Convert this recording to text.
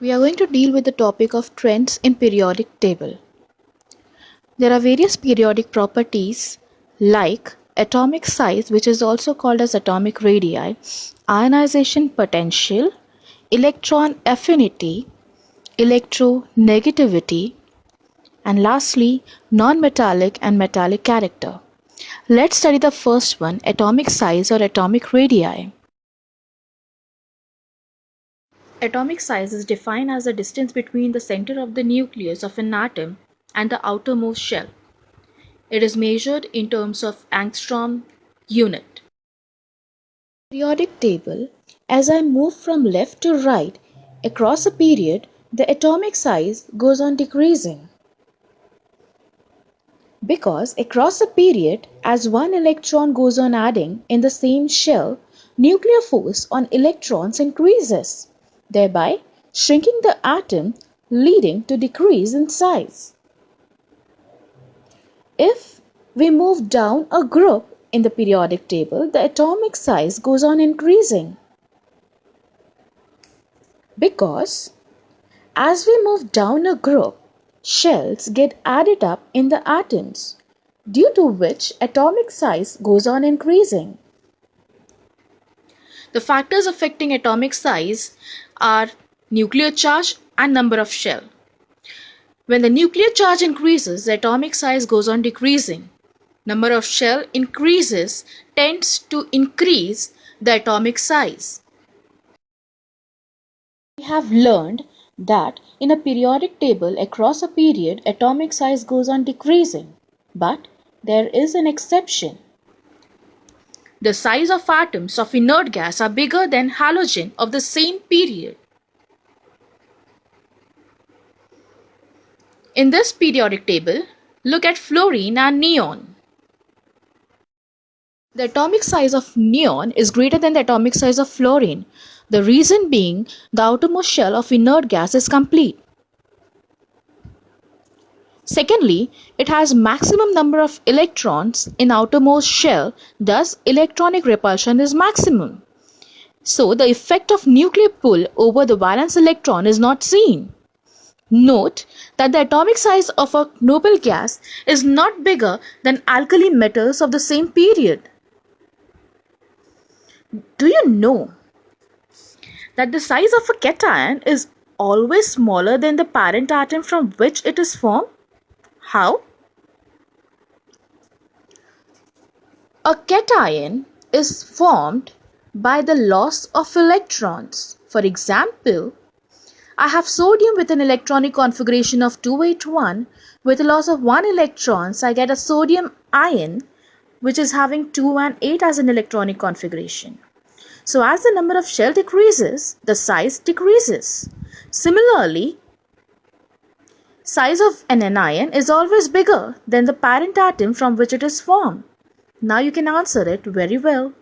We are going to deal with the topic of trends in periodic table. There are various periodic properties like atomic size, which is also called as atomic radii, ionization potential, electron affinity, electronegativity, and lastly, non-metallic and metallic character. Let's study the first one, atomic size or atomic radii. Atomic size is defined as the distance between the center of the nucleus of an atom and the outermost shell. It is measured in terms of angstrom unit. Periodic table, as I move from left to right across a period, the atomic size goes on decreasing. Because across a period, as one electron goes on adding in the same shell, nuclear force on electrons increases, thereby shrinking the atom, leading to decrease in size. If we move down a group in the periodic table, the atomic size goes on increasing. Because as we move down a group, shells get added up in the atoms, due to which atomic size goes on increasing. The factors affecting atomic size are nuclear charge and number of shell. When the nuclear charge increases, the atomic size goes on decreasing. Number of shell increases tends to increase the atomic size. We have learned that in a periodic table across a period, atomic size goes on decreasing. But there is an exception. The size of atoms of inert gas are bigger than halogen of the same period. In this periodic table, look at fluorine and neon. The atomic size of neon is greater than the atomic size of fluorine. The reason being the outermost shell of inert gas is complete. Secondly, it has maximum number of electrons in outermost shell, thus electronic repulsion is maximum. So the effect of nuclear pull over the valence electron is not seen. Note that the atomic size of a noble gas is not bigger than alkali metals of the same period. Do you know that the size of a cation is always smaller than the parent atom from which it is formed? How? A cation is formed by the loss of electrons. For example, I have sodium with an electronic configuration of 281. With a loss of 1 electron, I get a sodium ion which is having 2 and 8 as an electronic configuration. So as the number of shell decreases, the size decreases. Similarly, size of an anion is always bigger than the parent atom from which it is formed. Now you can answer it very well.